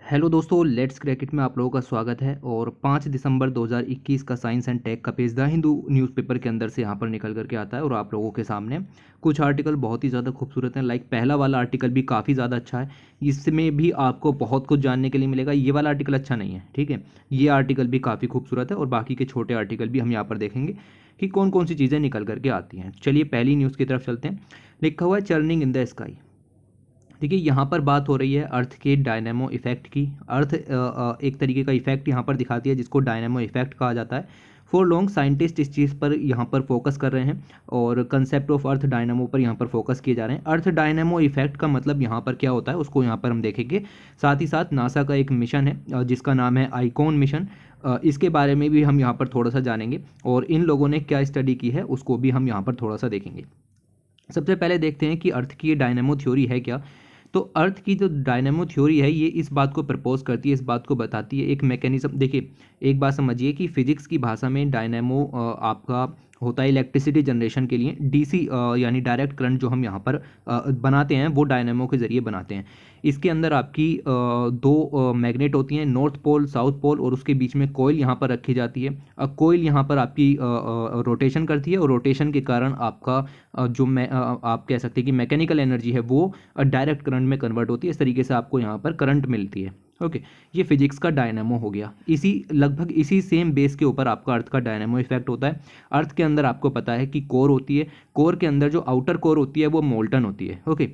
Hello दोस्तों, let's cricket में आप लोगों का स्वागत है। और 5 दिसंबर 2021 का साइंस एंड टेक का पेज द हिंदू न्यूज़पेपर के अंदर से यहाँ पर निकल करके आता है और आप लोगों के सामने कुछ आर्टिकल बहुत ही ज़्यादा खूबसूरत हैं। लाइक पहला वाला आर्टिकल भी काफ़ी ज़्यादा अच्छा है, इसमें भी आपको बहुत कुछ जानने के लिए मिलेगा। ये वाला आर्टिकल अच्छा नहीं है, ठीक है। ये आर्टिकल भी काफ़ी खूबसूरत है और बाकी के छोटे आर्टिकल भी हम यहाँ पर देखेंगे कि कौन कौन सी चीज़ें निकल करके आती हैं। चलिए पहली न्यूज़ की तरफ चलते हैं। लिखा हुआ है चर्निंग इन द स्काई। देखिए यहाँ पर बात हो रही है अर्थ के डायनेमो इफेक्ट की। अर्थ एक तरीके का इफेक्ट यहाँ पर दिखाती है जिसको डायनेमो इफेक्ट कहा जाता है। फॉर लॉन्ग साइंटिस्ट इस चीज़ पर यहाँ पर फोकस कर रहे हैं और कंसेप्ट ऑफ अर्थ डायनेमो पर यहाँ पर फोकस किए जा रहे हैं। अर्थ डायनेमो इफेक्ट का मतलब यहाँ पर क्या होता है उसको यहाँ पर हम देखेंगे। साथ ही साथ नासा का एक मिशन है जिसका नाम है आइकॉन मिशन। इसके बारे में भी हम यहाँ पर थोड़ा सा जानेंगे और इन लोगों ने क्या स्टडी की है उसको भी हम यहाँ पर थोड़ा सा देखेंगे। सबसे पहले देखते हैं कि अर्थ की ये डायनेमो थ्योरी है क्या। तो अर्थ की जो डायनेमो थ्योरी है ये इस बात को प्रपोज करती है, इस बात को बताती है एक मैकेनिज्म। देखिए एक बात समझिए कि फिजिक्स की भाषा में डायनेमो आपका होता है इलेक्ट्रिसिटी जनरेशन के लिए डीसी यानी डायरेक्ट करंट जो हम यहाँ पर बनाते हैं वो डायनेमो के ज़रिए बनाते हैं। इसके अंदर आपकी दो मैग्नेट होती हैं, नॉर्थ पोल साउथ पोल, और उसके बीच में कोयल यहाँ पर रखी जाती है। कोयल यहाँ पर आपकी रोटेशन करती है और रोटेशन के कारण आपका आप कह सकते हैं कि मैकेनिकल एनर्जी है वो डायरेक्ट करंट में कन्वर्ट होती है। इस तरीके से आपको यहाँ पर करंट मिलती है। ओके, ये फिजिक्स का डायनेमो हो गया। इसी लगभग इसी सेम बेस के ऊपर आपका अर्थ का डायनेमो इफेक्ट होता है। अर्थ के अंदर आपको पता है कि कोर होती है, कोर के अंदर जो आउटर कोर होती है वो मोल्टन होती है। ओके,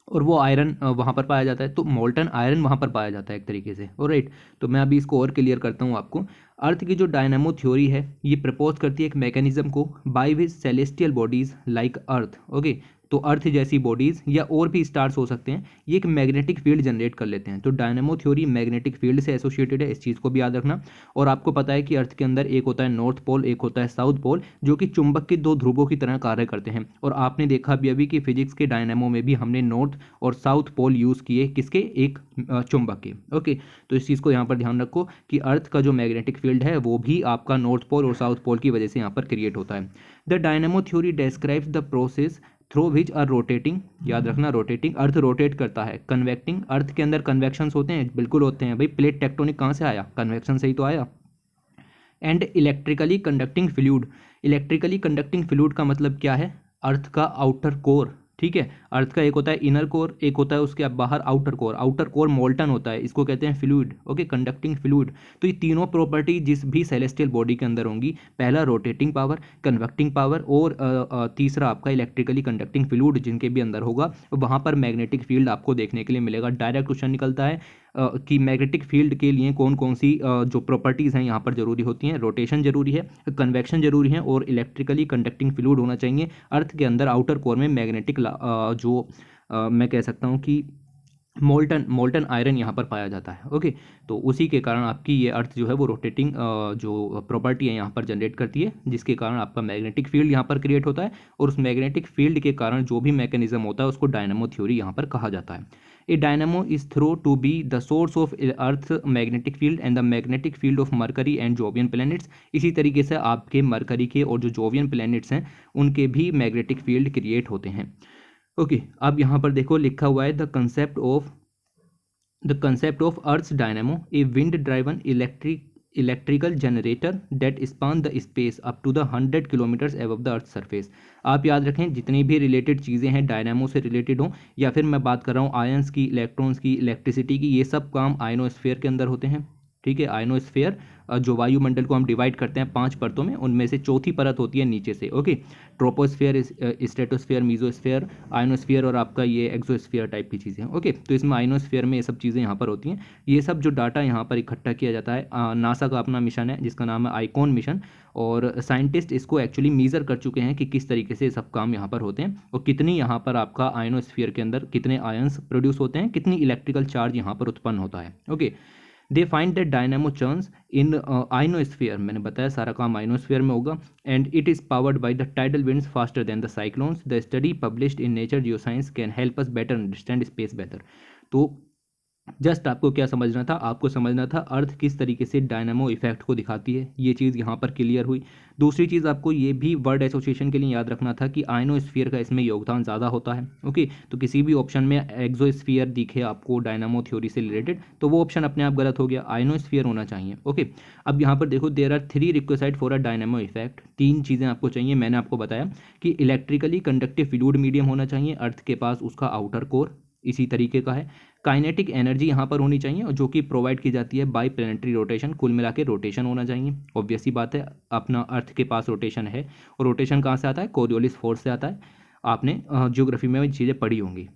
और वो आयरन वहाँ पर पाया जाता है, तो मोल्टन आयरन वहाँ पर पाया जाता है एक तरीके से। ऑलराइट, तो मैं अभी इसको और क्लियर करता हूँ आपको। अर्थ की जो डायनामो थ्योरी है ये प्रपोज करती है एक मैकेनिज्म को by which celestial bodies like earth. Okay, तो अर्थ जैसी बॉडीज या और भी स्टार्स हो सकते हैं, ये एक मैग्नेटिक फील्ड जनरेट कर लेते हैं। तो डायनामो थ्योरी मैग्नेटिक फील्ड से एसोसिएटेड है, इस चीज़ को भी याद रखना। और आपको पता है कि अर्थ के अंदर एक होता है नॉर्थ पोल, एक होता है साउथ पोल, जो कि चुंबक के दो ध्रुवों की तरह कार्य करते हैं। और आपने देखा भी अभी कि फिजिक्स के डायनामो में भी हमने नॉर्थ और साउथ पोल यूज़ किए, किसके, एक चुंबक के। ओके, तो इस चीज़ को यहाँ पर ध्यान रखो कि अर्थ का जो मैग्नेटिक फील्ड है वो भी आपका नॉर्थ पोल और साउथ पोल की वजह से यहाँ पर क्रिएट होता है। The dynamo theory describes the process through which are rotating, याद रखना रोटेटिंग, अर्थ रोटेट करता है। कन्वेक्टिंग, अर्थ के अंदर कन्वेक्शंस होते हैं, बिल्कुल होते हैं भाई, प्लेट टेक्टोनिक कहाँ से आया, कन्वेक्शन से ही तो आया। And electrically conducting fluid, electrically conducting fluid का मतलब क्या है, अर्थ का आउटर कोर। ठीक है, अर्थ का एक होता है इनर कोर, एक होता है उसके बाहर outer core. Outer core molten होता है, इसको कहते हैं फ्लूइड। Okay, conducting fluid. तो ये तीनों प्रॉपर्टी जिस भी सेलेस्टियल बॉडी के अंदर होंगी, पहला रोटेटिंग पावर, कन्वेक्टिंग पावर, और तीसरा आपका इलेक्ट्रिकली कंडक्टिंग फ्लूइड जिनके भी अंदर होगा, वहाँ पर मैग्नेटिक फील्ड आपको देखने के लिए मिलेगा। डायरेक्ट क्वेश्चन निकलता है कि मैग्नेटिक फील्ड के लिए कौन कौन सी जो प्रॉपर्टीज़ हैं यहाँ पर जरूरी होती हैं। रोटेशन जरूरी है, कन्वेक्शन जरूरी है, और इलेक्ट्रिकली कंडक्टिंग फ्लूइड होना चाहिए अर्थ के अंदर आउटर कोर में। मैग्नेटिक जो मैं कह सकता हूँ कि मोल्टन मोल्टन आयरन यहाँ पर पाया जाता है। ओके, तो उसी के कारण आपकी ये अर्थ जो है वो रोटेटिंग जो प्रॉपर्टी है यहाँ पर जनरेट करती है, जिसके कारण आपका मैग्नेटिक फील्ड यहाँ पर क्रिएट होता है। और उस मैग्नेटिक फील्ड के कारण जो भी मैकेनिज्म होता है उसको डायनामो थ्योरी यहाँ पर कहा जाता है। A dynamo is throw to be the source of earth magnetic field and the magnetic field of Mercury and Jovian planets. इसी तरीके से आपके मरकरी के और जो जोवियन प्लैनेट्स हैं उनके भी मैग्नेटिक फील्ड क्रिएट होते हैं। ओके, अब यहाँ पर देखो लिखा हुआ है the concept of earth's dynamo, a wind driven electrical generator that span the space up to the 100 kilometres above the earth surface. आप याद रखें जितनी भी रिलेटेड चीज़ें हैं डायनामो से रिलेटेड हों, या फिर मैं बात कर रहा हूँ आयंस की, इलेक्ट्रॉन्स की, इलेक्ट्रिसिटी की, ये सब काम आयनोस्फीयर के अंदर होते हैं। ठीक है, आयनोस्फीयर जो वायुमंडल को हम डिवाइड करते हैं 5 परतों में, उनमें से चौथी परत होती है नीचे से। Okay, troposphere, stratosphere, mesosphere, ionosphere और आपका ये एक्सोस्फीयर टाइप की चीज़ें। ओके, तो इसमें आयनोस्फीयर में ये सब चीज़ें यहाँ पर होती हैं। ये सब जो डाटा यहाँ पर इकट्ठा किया जाता है, नासा का अपना मिशन है जिसका नाम है आइकॉन मिशन, और साइंटिस्ट इसको एक्चुअली मीज़र कर चुके हैं कि किस तरीके से सब काम यहाँ पर होते हैं और कितनी यहाँ पर आपका आयनोस्फीयर के अंदर कितने आयंस प्रोड्यूस होते हैं, कितनी इलेक्ट्रिकल चार्ज यहाँ पर उत्पन्न होता है। Okay, they find that dynamo churns in ionosphere, मैंने बताया सारा काम आइनोस्फीयर में होगा, and it is powered by the tidal winds faster than the cyclones. The study published in nature geoscience can help us better understand space better. तो just आपको क्या समझना था, आपको समझना था अर्थ किस तरीके से डायनामो इफेक्ट को दिखाती है, ये चीज़ यहाँ पर क्लियर हुई। दूसरी चीज़ आपको ये भी वर्ड एसोसिएशन के लिए याद रखना था कि आयनोस्फीयर का इसमें योगदान ज़्यादा होता है। ओके, तो किसी भी ऑप्शन में एक्सोस्फीयर दिखे आपको डायनामो थ्योरी से रिलेटेड तो वो ऑप्शन अपने आप गलत हो गया, आयनोस्फीयर होना चाहिए। ओके, अब यहाँ पर देखो there are 3 requisite for a dynamo effect, 3 चीज़ें आपको चाहिए। मैंने आपको बताया कि इलेक्ट्रिकली कंडक्टिव फ्लूइड मीडियम होना चाहिए अर्थ के पास, उसका आउटर कोर इसी तरीके का है। काइनेटिक एनर्जी यहाँ पर होनी चाहिए और जो कि प्रोवाइड की जाती है बाय प्लैनेटरी रोटेशन, कुल मिला के रोटेशन होना चाहिए। ऑब्वियस सी बात है, अपना अर्थ के पास रोटेशन है और रोटेशन कहाँ से आता है, कोरियोलिस फोर्स से आता है। आपने ज्योग्राफी में चीज़ें पढ़ी होंगी।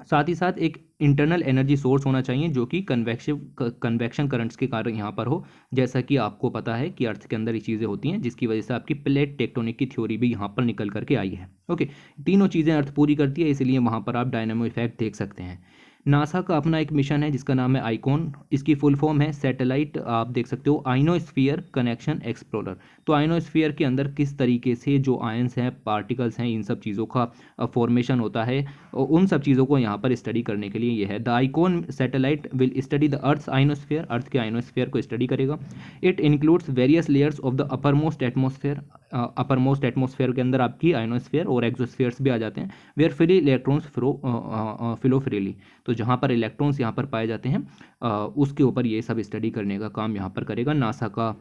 साथ ही साथ एक इंटरनल एनर्जी सोर्स होना चाहिए जो कि कन्वेक्शन करंट्स के कारण यहाँ पर हो, जैसा कि आपको पता है कि अर्थ के अंदर ये चीज़ें होती हैं जिसकी वजह से आपकी प्लेट टेक्टोनिक की थ्योरी भी यहाँ पर निकल करके आई है। ओके, तीनों चीज़ें अर्थ पूरी करती है, इसलिए वहाँ पर आप डायनामो इफेक्ट देख सकते हैं। नासा का अपना एक मिशन है जिसका नाम है आइकॉन, इसकी फुल फॉर्म है सैटेलाइट, आप देख सकते हो आइनोस्फीयर कनेक्शन एक्सप्लोरर। तो आइनोस्फीयर के अंदर किस तरीके से जो आयंस हैं, पार्टिकल्स हैं, इन सब चीज़ों का फॉर्मेशन होता है और उन सब चीज़ों को यहाँ पर स्टडी करने के लिए ये है। The ICON satellite will study the earth ionosphere, earth के आइनोस्फीयर को स्टडी करेगा। It includes various layers of the upper most atmosphere, upper most atmosphere के अंदर आपकी आइनोस्फीयर और एक्सोस्फीयर्स भी आ जाते हैं, where free electrons flow freely. तो जहाँ पर इलेक्ट्रॉन्स यहाँ पर पाए जाते हैं उसके ऊपर ये सब स्टडी करने का काम यहाँ पर करेगा। नासा का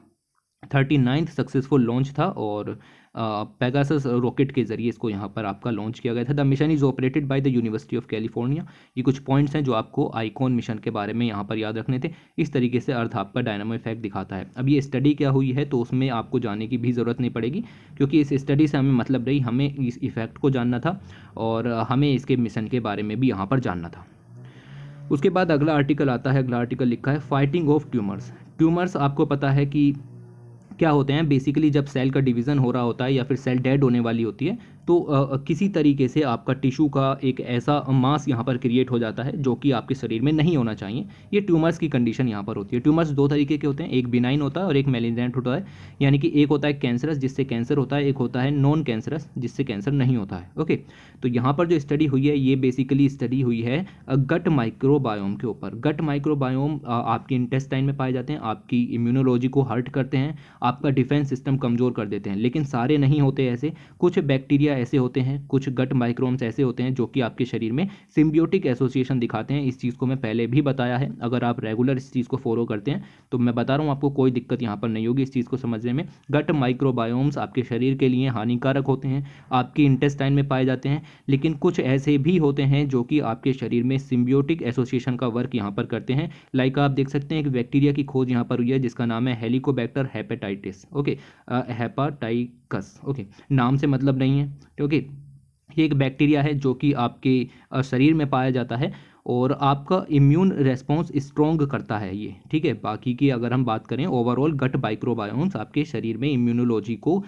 39th सक्सेसफुल लॉन्च था और पेगासस रॉकेट के जरिए इसको यहाँ पर आपका लॉन्च किया गया था। The mission is operated by the university of California. ये कुछ पॉइंट्स हैं जो आपको आइकॉन मिशन के बारे में यहाँ पर याद रखने थे। इस तरीके से अर्थ आपका डायनामो इफेक्ट दिखाता है। अब ये स्टडी क्या हुई है तो उसमें आपको जाने की भी ज़रूरत नहीं पड़ेगी, क्योंकि इस स्टडी से हमें मतलब नहीं, हमें इस इफेक्ट को जानना था और हमें इसके मिशन के बारे में भी यहाँ पर जानना था। उसके बाद अगला आर्टिकल आता है, अगला आर्टिकल लिखा है फाइटिंग ऑफ ट्यूमर्स। ट्यूमर्स आपको पता है कि क्या होते हैं, बेसिकली जब सेल का डिवीज़न हो रहा होता है या फिर सेल डेड होने वाली होती है तो किसी तरीके से आपका टिश्यू का एक ऐसा मास यहाँ पर क्रिएट हो जाता है जो कि आपके शरीर में नहीं होना चाहिए। ये ट्यूमर्स की कंडीशन यहाँ पर होती है। ट्यूमर्स दो तरीके के होते हैं, एक बिनाइन होता है और एक मैलिग्नेंट होता है। यानी कि एक होता है कैंसरस जिससे कैंसर होता है, एक होता है नॉन कैंसरस जिससे कैंसर नहीं होता है। ओके, तो यहाँ पर जो स्टडी हुई है ये बेसिकली स्टडी हुई है गट माइक्रोबायोम के ऊपर। गट माइक्रोबायोम आपके इंटेस्टाइन में पाए जाते हैं, आपकी इम्यूनोलॉजी को हर्ट करते हैं, आपका डिफेंस सिस्टम कमज़ोर कर देते हैं। लेकिन सारे नहीं होते ऐसे, कुछ बैक्टीरिया ऐसे होते हैं, कुछ गट माइक्रोब्स ऐसे होते हैं जो कि आपके शरीर में सिम्बियोटिक एसोसिएशन दिखाते हैं। इस चीज़ को मैं पहले भी बताया है, अगर आप रेगुलर इस चीज़ को फॉलो करते हैं तो मैं बता रहा हूँ आपको कोई दिक्कत यहाँ पर नहीं होगी इस चीज़ को समझने में। गट माइक्रोबायोम्स आपके शरीर के लिए हानिकारक होते हैं, आपके इंटेस्टाइन में पाए जाते हैं, लेकिन कुछ ऐसे भी होते हैं जो कि आपके शरीर में सिम्बियोटिक एसोसिएशन का वर्क यहाँ पर करते हैं। लाइक आप देख सकते हैं एक बैक्टीरिया की खोज यहाँ पर हुई है जिसका नाम है हेलिकोबैक्टर हेपेटाइटिस। ओके, हेपाटाइकस। ओके, नाम से मतलब नहीं है, ओके। ये एक बैक्टीरिया है जो कि आपके शरीर में पाया जाता है और आपका इम्यून रेस्पॉन्स स्ट्रॉन्ग करता है ये, ठीक है। बाकी की अगर हम बात करें ओवरऑल गट माइक्रोबायोम्स आपके शरीर में इम्यूनोलॉजी को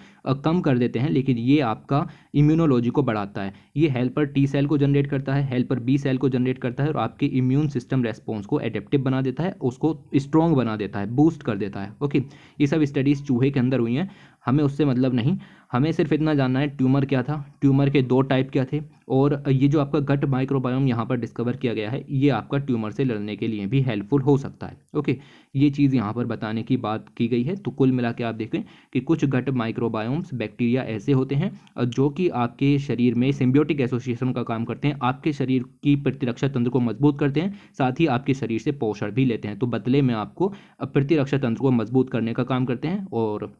कम कर देते हैं, लेकिन ये आपका इम्यूनोलॉजी को बढ़ाता है। ये हेल्पर टी सेल को जनरेट करता है, हेल्पर बी सेल को जनरेट करता है और आपके इम्यून सिस्टम रेस्पॉन्स को एडेप्टिव बना देता है, उसको स्ट्रॉन्ग बना देता है, बूस्ट कर देता है। ओके, ये सब स्टडीज़ चूहे के अंदर हुई हैं, हमें उससे मतलब नहीं, हमें सिर्फ इतना जानना है ट्यूमर क्या था, ट्यूमर के 2 टाइप क्या थे और ये जो आपका गट माइक्रोबायोम यहाँ पर डिस्कवर किया गया है ये आपका ट्यूमर से लड़ने के लिए भी हेल्पफुल हो सकता है। ओके, ये चीज़ यहाँ पर बताने की बात की गई है। तो कुल मिला के आप देखें कि कुछ गट माइक्रोबायोम्स बैक्टीरिया ऐसे होते हैं जो कि आपके शरीर में सिम्बियोटिक एसोसिएशन का काम करते हैं, आपके शरीर की प्रतिरक्षा तंत्र को मजबूत करते हैं, साथ ही आपके शरीर से पोषण भी लेते हैं। तो बदले में आपको प्रतिरक्षा तंत्र को मजबूत करने का काम करते हैं और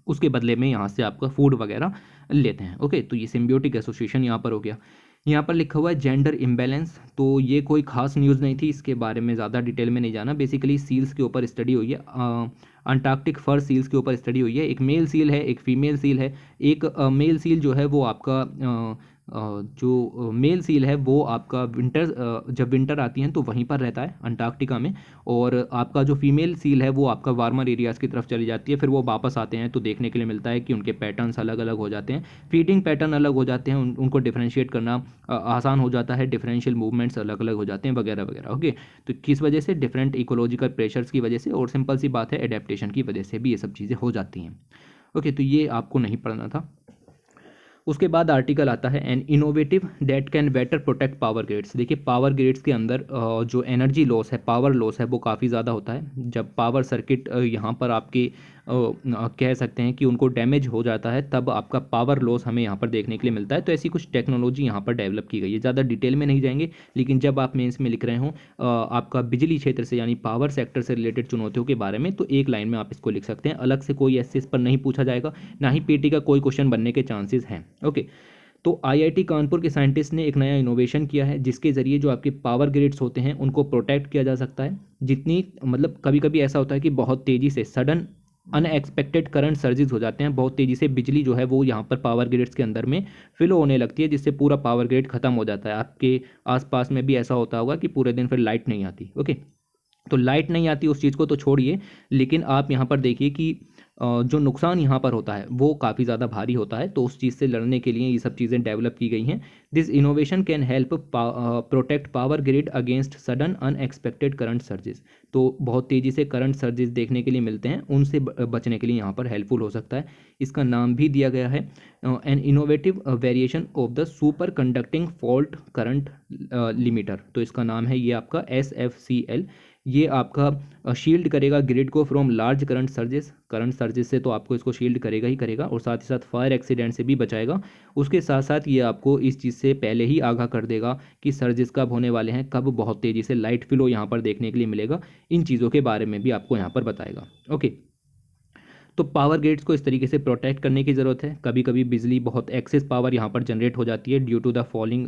उसके बदले में यहाँ से आपका फूड वगैरह लेते हैं। ओके, तो ये सिम्बियोटिक एसोसिएशन यहाँ पर हो गया। यहाँ पर लिखा हुआ है जेंडर इम्बैलेंस, तो ये कोई खास न्यूज़ नहीं थी, इसके बारे में ज़्यादा डिटेल में नहीं जाना। बेसिकली सील्स के ऊपर स्टडी हुई है, अंटार्कटिक फर सील्स के ऊपर स्टडी हुई है। एक मेल सील है, एक फीमेल सील है। एक मेल सील जो है वो आपका जो मेल सील है वो आपका जब विंटर आती है तो वहीं पर रहता है अंटार्कटिका में, और आपका जो फीमेल सील है वो आपका वार्मर एरियाज़ की तरफ चली जाती है। फिर वो वापस आते हैं तो देखने के लिए मिलता है कि उनके पैटर्न्स अलग अलग हो जाते हैं, फीडिंग पैटर्न अलग हो जाते हैं, उनको डिफ्रेंशिएट करना आसान हो जाता है, डिफरेंशियल मूवमेंट्स अलग अलग हो जाते हैं वगैरह वगैरह। ओके, तो किस वजह से, डिफरेंट इकोलॉजिकल प्रेशर्स की वजह से, और सिंपल सी बात है एडेप्टेशन की वजह से भी ये सब चीज़ें हो जाती हैं। ओके, तो ये आपको नहीं पढ़ना था। उसके बाद आर्टिकल आता है an innovative that can better protect power grids. देखिए पावर ग्रिड्स के अंदर जो एनर्जी लॉस है, पावर लॉस है, वो काफ़ी ज़्यादा होता है। जब पावर सर्किट यहाँ पर आपके कह सकते हैं कि उनको डैमेज हो जाता है, तब आपका पावर लॉस हमें यहाँ पर देखने के लिए मिलता है। तो ऐसी कुछ टेक्नोलॉजी यहाँ पर डेवलप की गई है। ज़्यादा डिटेल में नहीं जाएंगे, लेकिन जब आप मेंस में लिख रहे हो आपका बिजली क्षेत्र से यानी पावर सेक्टर से रिलेटेड चुनौतियों के बारे में, तो एक लाइन में आप इसको लिख सकते हैं। अलग से कोई ऐसे इस पर नहीं पूछा जाएगा, ना ही पीटी का कोई क्वेश्चन बनने के चांसेस हैं। ओके, तो आईआईटी कानपुर के साइंटिस्ट ने एक नया इनोवेशन किया है, जिसके ज़रिए जो आपके पावर ग्रिड्स होते हैं उनको प्रोटेक्ट किया जा सकता है। जितनी मतलब कभी कभी ऐसा होता है कि बहुत तेज़ी से सडन अनएक्सपेक्टेड करंट सर्जिस हो जाते हैं, बहुत तेज़ी से बिजली जो है वो यहाँ पर पावर ग्रिड्स के अंदर में फ्लो होने लगती है, जिससे पूरा पावर ग्रिड खत्म हो जाता है। आपके आसपास में भी ऐसा होता होगा कि पूरे दिन फिर लाइट नहीं आती। ओके, तो लाइट नहीं आती उस चीज़ को तो छोड़िए, लेकिन आप यहाँ पर देखिए कि जो नुकसान यहाँ पर होता है वो काफ़ी ज़्यादा भारी होता है। तो उस चीज़ से लड़ने के लिए ये सब चीज़ें डेवलप की गई हैं। This innovation can help protect power grid against sudden unexpected current surges. तो बहुत तेज़ी से करंट सर्जिस देखने के लिए मिलते हैं, उनसे बचने के लिए यहाँ पर हेल्पफुल हो सकता है। इसका नाम भी दिया गया है an innovative variation of the super conducting fault current limiter. तो इसका नाम है ये आपका SFCL। ये आपका शील्ड करेगा ग्रिड को फ्रॉम लार्ज करंट सर्जेस से, तो आपको इसको शील्ड करेगा ही करेगा, और साथ ही साथ फायर एक्सीडेंट से भी बचाएगा। उसके साथ साथ ये आपको इस चीज़ से पहले ही आगाह कर देगा कि सर्जिस कब होने वाले हैं, कब बहुत तेज़ी से लाइट फ्लो यहाँ पर देखने के लिए मिलेगा। इन चीज़ों के बारे में भी आपको यहाँ पर बताएगा। ओके, तो पावर ग्रिड्स को इस तरीके से प्रोटेक्ट करने की ज़रूरत है। कभी कभी बिजली बहुत एक्सेस पावर यहाँ पर जनरेट हो जाती है due to the falling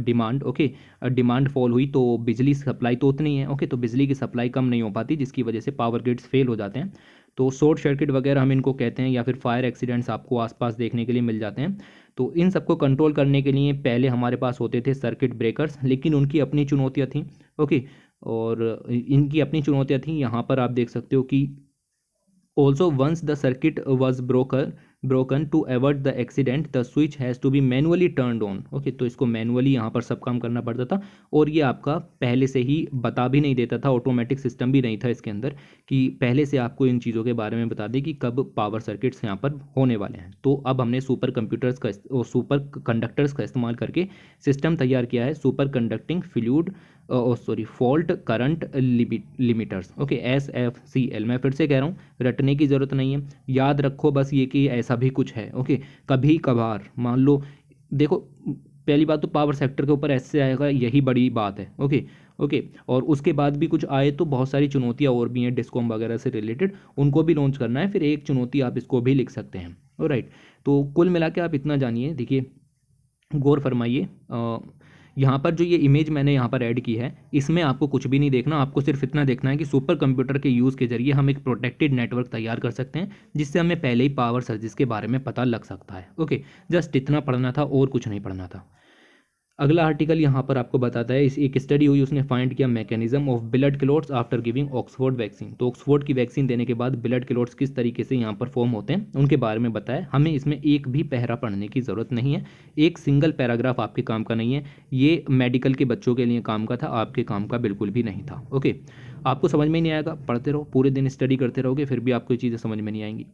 demand. Okay, demand fall हुई तो बिजली सप्लाई तो उतनी है। ओके, तो बिजली की सप्लाई कम नहीं हो पाती, जिसकी वजह से पावर ग्रिड्स फेल हो जाते हैं। तो शॉर्ट सर्किट वगैरह हम इनको कहते हैं, या फिर फायर एक्सीडेंट्स आपको आसपास देखने के लिए मिल जाते हैं। तो इन सबको कंट्रोल करने के लिए पहले हमारे पास होते थे सर्किट ब्रेकर्स, लेकिन उनकी अपनी चुनौतियाँ थीं। ओके, और इनकी अपनी चुनौतियाँ थीं। यहाँ पर आप देख सकते हो कि also once the circuit was broken to avoid the accident the switch has to be manually turned on। Okay, तो इसको मैनुअली यहाँ पर सब काम करना पड़ता था, और ये आपका पहले से ही बता भी नहीं देता था, ऑटोमेटिक सिस्टम भी नहीं था इसके अंदर कि पहले से आपको इन चीज़ों के बारे में बता दे कि कब पावर सर्किट्स यहाँ पर होने वाले हैं। तो अब हमने सुपर कंडक्टर्स का इस्तेमाल करके सिस्टम तैयार किया है, super conducting fluid fault current limiters. Okay, SFCL। मैं फिर से कह रहा हूँ, रटने की ज़रूरत नहीं है, याद रखो बस ये कि ऐसा भी कुछ है। ओके, कभी कभार मान लो, देखो पहली बात तो पावर सेक्टर के ऊपर ऐसे आएगा, यही बड़ी बात है। ओके, और उसके बाद भी कुछ आए तो बहुत सारी चुनौतियाँ और भी हैं डिस्कॉम वगैरह से रिलेटेड, उनको भी लॉन्च करना है। फिर एक चुनौती आप इसको भी लिख सकते हैं। ऑलराइट, तो कुल मिला के आप इतना जानिए। देखिए, गौर फरमाइए, यहाँ पर जो ये इमेज मैंने यहाँ पर ऐड की है, इसमें आपको कुछ भी नहीं देखना। आपको सिर्फ इतना देखना है कि सुपर कंप्यूटर के यूज़ के जरिए हम एक प्रोटेक्टेड नेटवर्क तैयार कर सकते हैं, जिससे हमें पहले ही पावर सर्जिस के बारे में पता लग सकता है। ओके, जस्ट इतना पढ़ना था और कुछ नहीं पढ़ना था। अगला आर्टिकल यहाँ पर आपको बताता है, इस एक स्टडी हुई, उसने फाइंड किया mechanism of blood clots after giving Oxford vaccine. तो ऑक्सफोर्ड की वैक्सीन देने के बाद ब्लड क्लॉट्स किस तरीके से यहाँ पर फॉर्म होते हैं उनके बारे में बताया। हमें इसमें एक भी पैरा पढ़ने की ज़रूरत नहीं है, एक सिंगल पैराग्राफ आपके काम का नहीं है। ये मेडिकल के बच्चों के लिए काम का था, आपके काम का बिल्कुल भी नहीं था। ओके, आपको समझ में नहीं आएगा, पढ़ते रहो, पूरे दिन स्टडी करते रहोगे, फिर भी आपको ये चीज़ें समझ में नहीं आएंगी।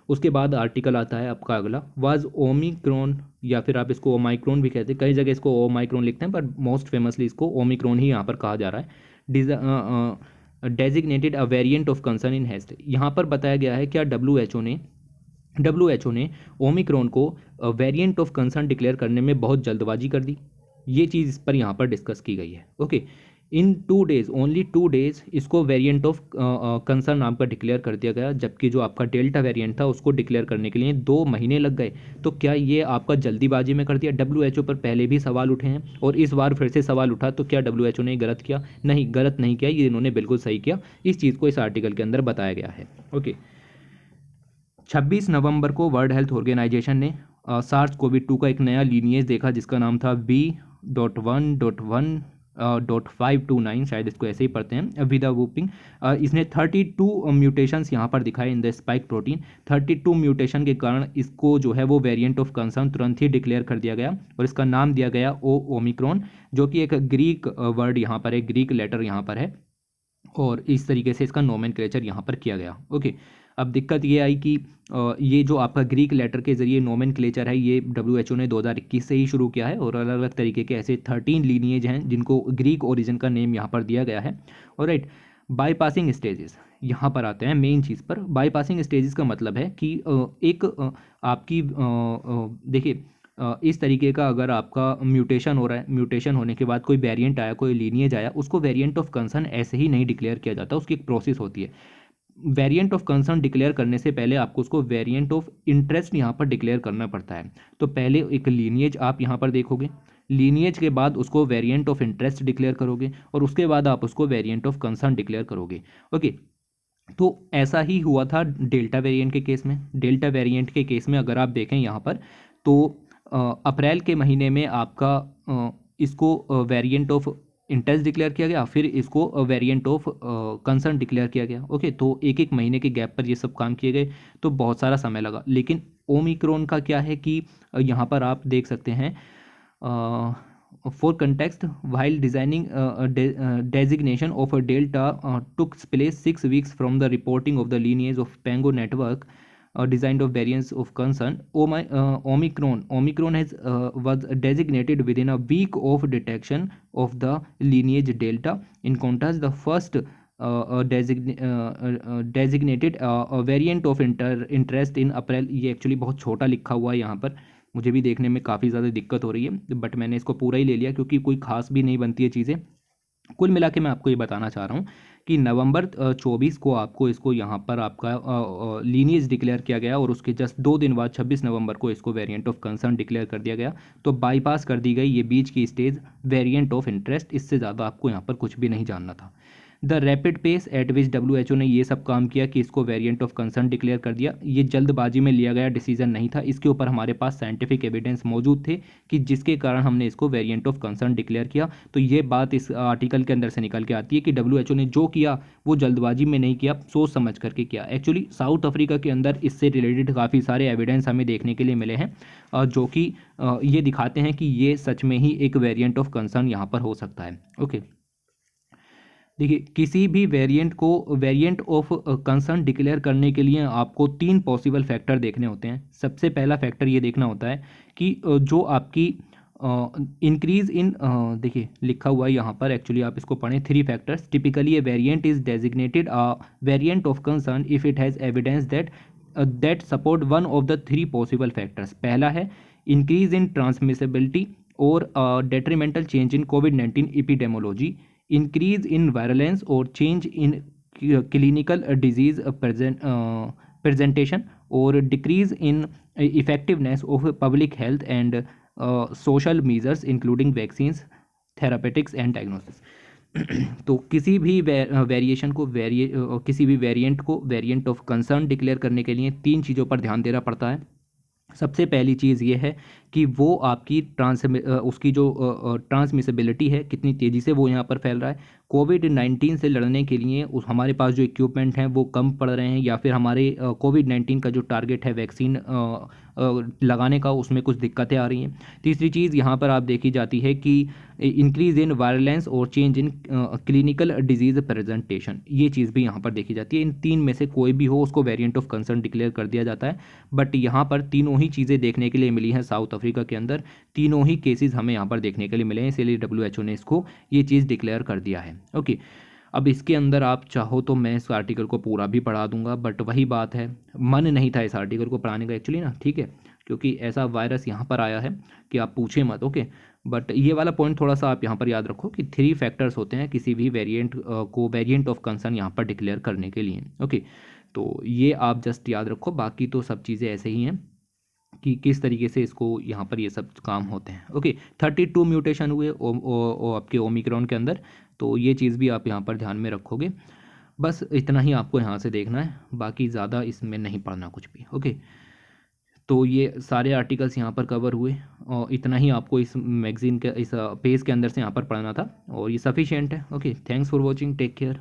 उसके बाद आर्टिकल आता है आपका अगला, वाज ओमिक्रॉन, या फिर आप इसको ओमाइक्रॉन भी कहते हैं, कई जगह इसको ओमाइक्रॉन लिखते हैं, पर मोस्ट फेमसली इसको ओमिक्रॉन ही यहाँ पर कहा जा रहा है। Designated a variant of concern in health. यहाँ पर बताया गया है क्या WHO ने ओमिक्रॉन को वेरिएंट ऑफ कंसर्न डिक्लेयर करने में बहुत जल्दबाजी कर दी। ये चीज़ इस पर यहाँ पर डिस्कस की गई है। ओके, इन 2 days, ओनली 2 days इसको वेरिएंट ऑफ कंसर्न नाम का डिक्लेयर कर दिया गया, जबकि जो आपका डेल्टा वेरिएंट था उसको डिक्लेयर करने के लिए 2 महीने लग गए। तो क्या ये आपका जल्दीबाजी में कर दिया? WHO पर पहले भी सवाल उठे हैं और इस बार फिर से सवाल उठा, तो क्या WHO ने गलत किया? नहीं, गलत नहीं किया, ये इन्होंने बिल्कुल सही किया। इस चीज़ को इस आर्टिकल के अंदर बताया गया है। ओके, 26 नवंबर को वर्ल्ड हेल्थ ऑर्गेनाइजेशन ने SARS-CoV-2 का एक नया लीनिएज देखा, जिसका नाम था B.1.1.529, शायद इसको ऐसे ही पढ़ते हैं, विदा वूपिंग। इसने 32 म्यूटेशंस यहाँ पर दिखाए in the spike protein. 32 mutation के कारण इसको जो है वो वेरिएंट ऑफ कंसर्न तुरंत ही डिक्लेयर कर दिया गया और इसका नाम दिया गया ओमिक्रॉन, जो कि एक ग्रीक वर्ड यहाँ पर है, ग्रीक लेटर यहाँ पर है, और इस तरीके से इसका नोमेनक्लेचर यहाँ पर किया गया। ओके, अब दिक्कत ये आई कि ये जो आपका ग्रीक लेटर के जरिए नोमेनक्लेचर है ये WHO ने 2021 से ही शुरू किया है, और अलग अलग तरीके के ऐसे 13 लीनिएज हैं जिनको ग्रीक ओरिजिन का नेम यहाँ पर दिया गया है। ऑलराइट, बाईपासिंग स्टेजेस यहाँ पर आते हैं मेन चीज़ पर। बाईपासिंग स्टेजेस का मतलब है कि एक आपकी देखिए इस तरीके का अगर आपका म्यूटेशन हो रहा है, म्यूटेशन होने के बाद कोई वेरिएंट आया, कोई लीनिएज आया, उसको वेरिएंट ऑफ कंसर्न ऐसे ही नहीं डिक्लेयर किया जाता, उसकी एक प्रोसेस होती है। वेरिएंट ऑफ कंसर्न डिक्लेयर करने से पहले आपको उसको वेरिएंट ऑफ इंटरेस्ट यहाँ पर डिक्लेयर करना पड़ता है। तो पहले एक लीनिएज आप यहाँ पर देखोगे, लीनिएज के बाद उसको वेरिएंट ऑफ इंटरेस्ट डिक्लेयर करोगे, और उसके बाद आप उसको वेरिएंट ऑफ कंसर्न डिक्लेयर करोगे। ओके, तो ऐसा ही हुआ था डेल्टा वेरिएंट के केस में। डेल्टा वेरिएंट के केस में अगर आप देखें यहाँ पर, तो अप्रैल के महीने में आपका इसको वेरिएंट ऑफ इंटेंस डिक्लेयर किया गया, फिर इसको वेरिएंट ऑफ कंसर्न डिक्लेयर किया गया। ओके, तो एक एक महीने के गैप पर ये सब काम किए गए, तो बहुत सारा समय लगा। लेकिन ओमिक्रॉन का क्या है कि यहाँ पर आप देख सकते हैं, for context, while designing designation of a delta took place 6 weeks from the reporting of the lineage of Pango network designed of variants of concern. Omicron has was designated within a week of detection of the lineage delta. In contrast, the first designated a variant of interest in April, ये actually बहुत छोटा लिखा हुआ है यहाँ पर, मुझे भी देखने में काफ़ी ज़्यादा दिक्कत हो रही है, बट मैंने इसको पूरा ही ले लिया क्योंकि कोई खास भी नहीं बनती है चीज़ें। कुल मिला के मैं आपको ये बताना चाह रहा हूँ कि नवंबर 24 को आपको इसको यहाँ पर आपका लीनिएज डिक्लेयर किया गया, और उसके जस्ट 2 दिन बाद 26 नवंबर को इसको वेरिएंट ऑफ कंसर्न डिक्लेयर कर दिया गया। तो बाईपास कर दी गई ये बीच की स्टेज वेरिएंट ऑफ इंटरेस्ट, इससे ज़्यादा आपको यहाँ पर कुछ भी नहीं जानना था। The rapid pace at which WHO ने ये सब काम किया कि इसको वेरिएंट ऑफ कंसर्न डिक्लेयर कर दिया, ये जल्दबाजी में लिया गया डिसीजन नहीं था। इसके ऊपर हमारे पास साइंटिफिक एविडेंस मौजूद थे कि जिसके कारण हमने इसको वेरिएंट ऑफ कंसर्न डिक्लेयर किया। तो ये बात इस आर्टिकल के अंदर से निकल के आती है कि WHO ने जो किया वो जल्दबाजी में नहीं किया, सोच समझ करके किया। एक्चुअली साउथ अफ्रीका के अंदर इससे रिलेटेड काफ़ी सारे एविडेंस हमें देखने के लिए मिले हैं, जो कि ये दिखाते हैं कि ये सच में ही एक वेरिएंट ऑफ कंसर्न यहाँ पर हो सकता है। ओके, देखिए, किसी भी वेरिएंट ऑफ कंसर्न डिक्लेयर करने के लिए आपको 3 पॉसिबल फैक्टर देखने होते हैं। सबसे पहला फैक्टर ये देखना होता है कि जो आपकी इंक्रीज इन, देखिए लिखा हुआ है यहाँ पर, एक्चुअली आप इसको पढ़ें, 3 factors. Typically a variant is designated a variant of concern if it has evidence that support one of the 3 possible factors. पहला है इंक्रीज इन ट्रांसमिसिबिलिटी और डेट्रीमेंटल चेंज इन कोविड-19 एपिडेमोलॉजी, इंक्रीज इन वायरलेंस और change in clinical disease presentation, और decrease in effectiveness of public health and social measures including vaccines, therapeutics and diagnosis. तो किसी भी किसी भी वेरिएंट को वेरिएंट ऑफ कंसर्न डिक्लेयर करने के लिए 3 चीज़ों पर ध्यान देना पड़ता है। सबसे पहली चीज़ ये है कि वो आपकी उसकी जो ट्रांसमिसिबिलिटी है, कितनी तेज़ी से वो यहाँ पर फैल रहा है। कोविड-19 से लड़ने के लिए हमारे पास जो इक्विपमेंट हैं वो कम पड़ रहे हैं, या फिर हमारे कोविड-19 का जो टारगेट है वैक्सीन लगाने का, उसमें कुछ दिक्कतें आ रही हैं। तीसरी चीज़ यहाँ पर आप देखी जाती है कि इंक्रीज इन वायलेंस और change in clinical disease presentation, ये चीज़ भी यहाँ पर देखी जाती है। इन 3 में से कोई भी हो उसको वेरिएंट ऑफ कंसर्न डिक्लेयर कर दिया जाता है। बट यहाँ पर तीनों ही चीज़ें देखने के लिए मिली हैं साउथ अफ्रीका के अंदर, तीनों ही केसेस हमें यहाँ पर देखने के लिए मिले हैं, इसलिए WHO ने इसको ये चीज़ डिक्लेयर कर दिया है। ओके, अब इसके अंदर आप चाहो तो मैं इस आर्टिकल को पूरा भी पढ़ा दूंगा, बट वही बात है, मन नहीं था इस आर्टिकल को पढ़ाने का एक्चुअली ना, ठीक है, क्योंकि ऐसा वायरस यहाँ पर आया है कि आप पूछे मत। ओके, बट ये वाला पॉइंट थोड़ा सा आप यहाँ पर याद रखो कि 3 फैक्टर्स होते हैं किसी भी वेरिएंट को वेरिएंट ऑफ कंसर्न यहाँ पर डिक्लेयर करने के लिए। ओके, तो ये आप जस्ट याद रखो, बाकी तो सब चीज़ें ऐसे ही हैं कि किस तरीके से इसको यहाँ पर ये सब काम होते हैं। ओके, 32 म्यूटेशन हुए आपके ओमिक्रॉन के अंदर, तो ये चीज़ भी आप यहाँ पर ध्यान में रखोगे। बस इतना ही आपको यहाँ से देखना है, बाकी ज़्यादा इसमें नहीं पढ़ना कुछ भी। ओके, तो ये सारे आर्टिकल्स यहाँ पर कवर हुए, और इतना ही आपको इस मैगज़ीन के इस पेज के अंदर से यहाँ पर पढ़ना था, और ये सफिशिएंट है। Okay, thanks for watching, take care.